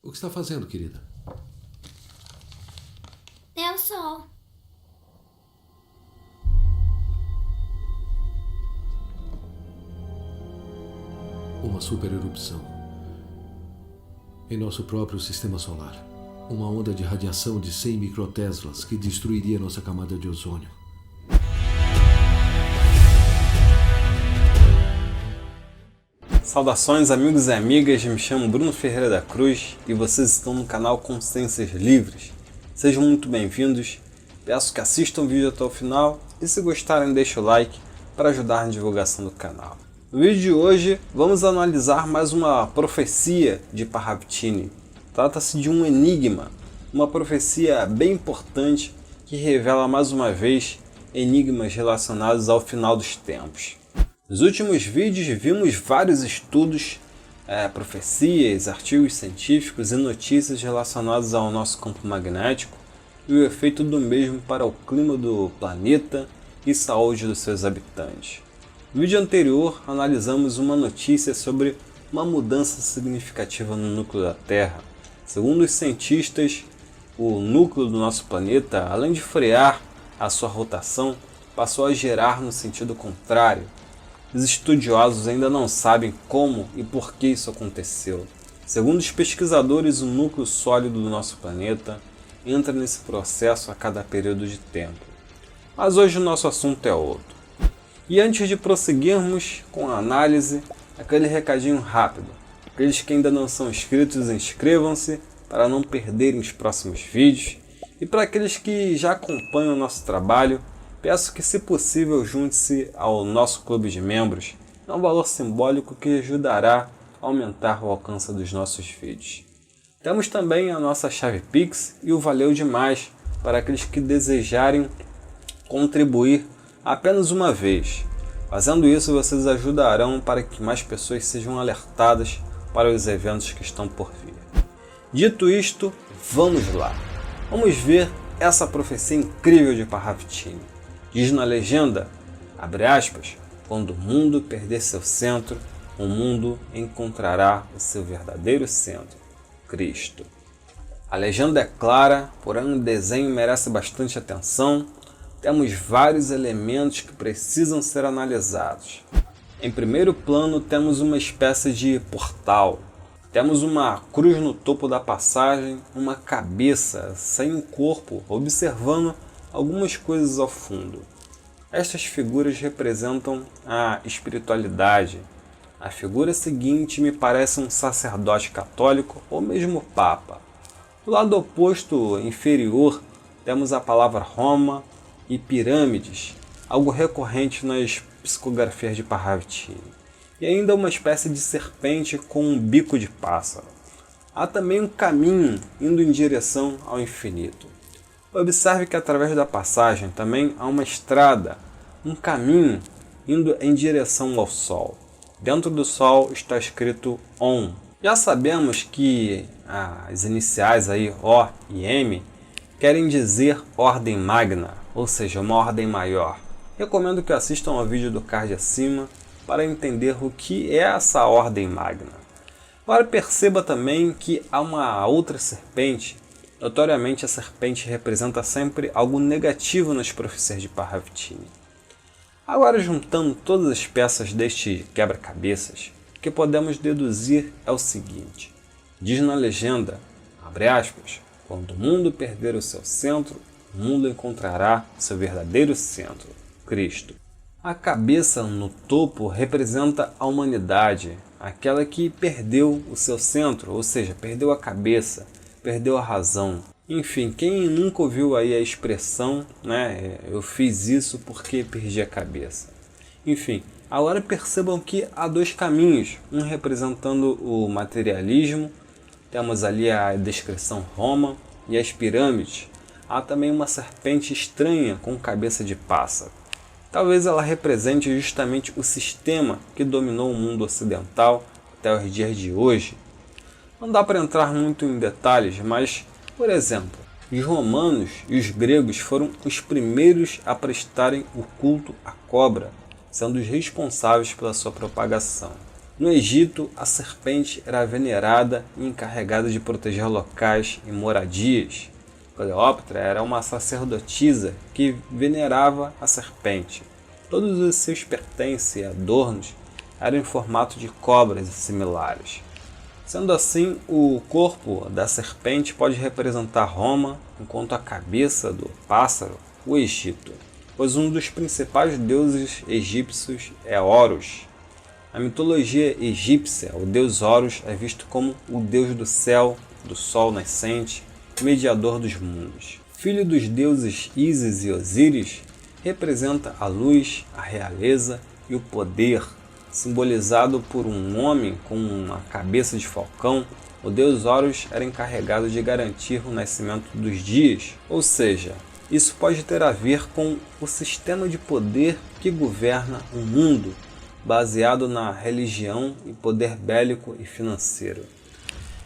O que está fazendo, querida? É o sol. Uma supererupção. Em nosso próprio sistema solar. Uma onda de radiação de 100 microteslas que destruiria nossa camada de ozônio. Saudações amigos e amigas, me chamo Bruno Ferreira da Cruz e vocês estão no canal Consciências Livres. Sejam muito bem-vindos, peço que assistam o vídeo até o final e se gostarem deixem o like para ajudar na divulgação do canal. No vídeo de hoje vamos analisar mais uma profecia de Parravicini. Trata-se de um enigma, uma profecia bem importante que revela mais uma vez enigmas relacionados ao final dos tempos. Nos últimos vídeos vimos vários estudos, profecias, artigos científicos e notícias relacionados ao nosso campo magnético e o efeito do mesmo para o clima do planeta e saúde dos seus habitantes. No vídeo anterior analisamos uma notícia sobre uma mudança significativa no núcleo da Terra. Segundo os cientistas, o núcleo do nosso planeta, além de frear a sua rotação, passou a girar no sentido contrário. Os estudiosos ainda não sabem como e por que isso aconteceu. Segundo os pesquisadores, o núcleo sólido do nosso planeta entra nesse processo a cada período de tempo. Mas hoje o nosso assunto é outro. E antes de prosseguirmos com a análise, aquele recadinho rápido. Aqueles que ainda não são inscritos, inscrevam-se para não perderem os próximos vídeos. E para aqueles que já acompanham o nosso trabalho, peço que, se possível, junte-se ao nosso clube de membros. É um valor simbólico que ajudará a aumentar o alcance dos nossos vídeos. Temos também a nossa chave Pix e o Valeu Demais para aqueles que desejarem contribuir apenas uma vez. Fazendo isso, vocês ajudarão para que mais pessoas sejam alertadas para os eventos que estão por vir. Dito isto, vamos lá. Vamos ver essa profecia incrível de Parravicini. Diz na legenda, abre aspas, quando o mundo perder seu centro, o mundo encontrará o seu verdadeiro centro, Cristo. A legenda é clara, porém o desenho merece bastante atenção. Temos vários elementos que precisam ser analisados. Em primeiro plano temos uma espécie de portal. Temos uma cruz no topo da passagem, uma cabeça sem um corpo, observando algumas coisas ao fundo. Estas figuras representam a espiritualidade. A figura seguinte me parece um sacerdote católico ou mesmo papa. Do lado oposto, inferior, temos a palavra Roma e pirâmides, algo recorrente nas psicografias de Parravicini. E ainda uma espécie de serpente com um bico de pássaro. Há também um caminho indo em direção ao infinito. Observe que através da passagem também há uma estrada, um caminho indo em direção ao Sol. Dentro do Sol está escrito OM. Já sabemos que as iniciais aí, O e M, querem dizer ordem magna, ou seja, uma ordem maior. Recomendo que assistam ao vídeo do card acima para entender o que é essa ordem magna. Agora perceba também que há uma outra serpente. Notoriamente a serpente representa sempre algo negativo nas profecias de Parravicini. Agora, juntando todas as peças deste quebra-cabeças, o que podemos deduzir é o seguinte. Diz na legenda, abre aspas, quando o mundo perder o seu centro, o mundo encontrará seu verdadeiro centro, Cristo. A cabeça no topo representa a humanidade, aquela que perdeu o seu centro, ou seja, perdeu a cabeça, perdeu a razão. Enfim, quem nunca ouviu aí a expressão, eu fiz isso porque perdi a cabeça. Enfim, agora percebam que há dois caminhos, um representando o materialismo, temos ali a descrição Roma e as pirâmides. Há também uma serpente estranha com cabeça de pássaro. Talvez ela represente justamente o sistema que dominou o mundo ocidental até os dias de hoje. Não dá para entrar muito em detalhes, mas, por exemplo, os romanos e os gregos foram os primeiros a prestarem o culto à cobra, sendo os responsáveis pela sua propagação. No Egito, a serpente era venerada e encarregada de proteger locais e moradias. Cleópatra era uma sacerdotisa que venerava a serpente. Todos os seus pertences e adornos eram em formato de cobras e similares. Sendo assim, o corpo da serpente pode representar Roma, enquanto a cabeça do pássaro, o Egito, pois um dos principais deuses egípcios é Horus. Na mitologia egípcia, o deus Horus é visto como o deus do céu, do sol nascente, mediador dos mundos. Filho dos deuses Ísis e Osíris, representa a luz, a realeza e o poder. Simbolizado por um homem com uma cabeça de falcão, o deus Horus era encarregado de garantir o nascimento dos dias, ou seja, isso pode ter a ver com o sistema de poder que governa o mundo, baseado na religião e poder bélico e financeiro.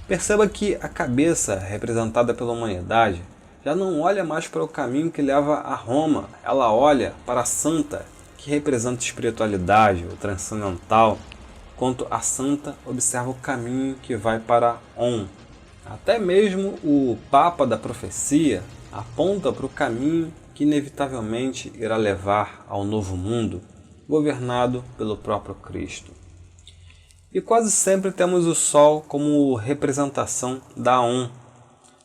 Perceba que a cabeça representada pela humanidade já não olha mais para o caminho que leva a Roma, ela olha para a santa, que representa a espiritualidade, o transcendental, enquanto a santa observa o caminho que vai para On. Até mesmo o Papa da profecia aponta para o caminho que inevitavelmente irá levar ao novo mundo, governado pelo próprio Cristo. E quase sempre temos o Sol como representação da On.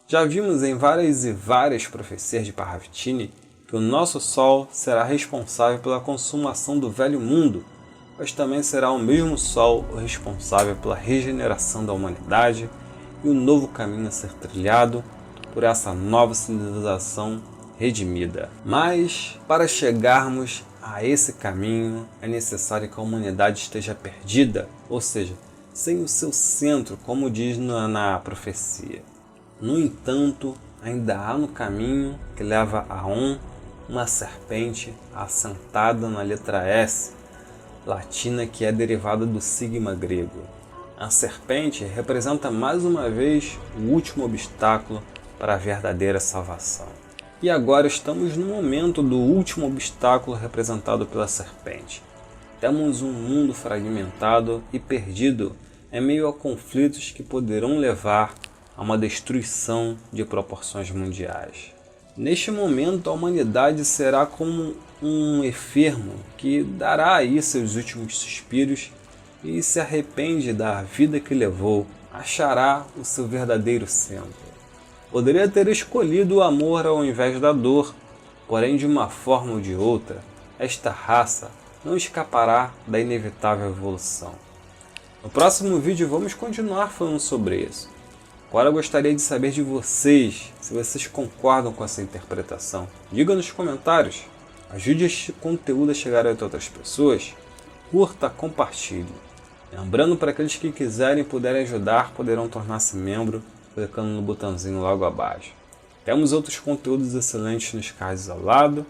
Já vimos em várias e várias profecias de Parravitini que o nosso Sol será responsável pela consumação do velho mundo, mas também será o mesmo Sol o responsável pela regeneração da humanidade e o novo caminho a ser trilhado por essa nova civilização redimida. Mas, para chegarmos a esse caminho, é necessário que a humanidade esteja perdida, ou seja, sem o seu centro, como diz na profecia. No entanto, ainda há no caminho que leva a On uma serpente assentada na letra S, latina, que é derivada do sigma grego. A serpente representa mais uma vez o último obstáculo para a verdadeira salvação. E agora estamos no momento do último obstáculo representado pela serpente. Temos um mundo fragmentado e perdido em meio a conflitos que poderão levar a uma destruição de proporções mundiais. Neste momento, a humanidade será como um enfermo que dará aí seus últimos suspiros e se arrepende da vida que levou, achará o seu verdadeiro centro. Poderia ter escolhido o amor ao invés da dor, porém de uma forma ou de outra, esta raça não escapará da inevitável evolução. No próximo vídeo vamos continuar falando sobre isso. Agora eu gostaria de saber de vocês, se vocês concordam com essa interpretação. Diga nos comentários, ajude este conteúdo a chegar até outras pessoas, curta, compartilhe. Lembrando, para aqueles que quiserem e puderem ajudar, poderão tornar-se membro clicando no botãozinho logo abaixo. Temos outros conteúdos excelentes nos cards ao lado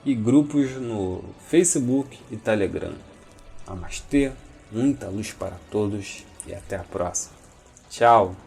e grupos no Facebook e Telegram. Namastê, muita luz para todos e até a próxima. Tchau!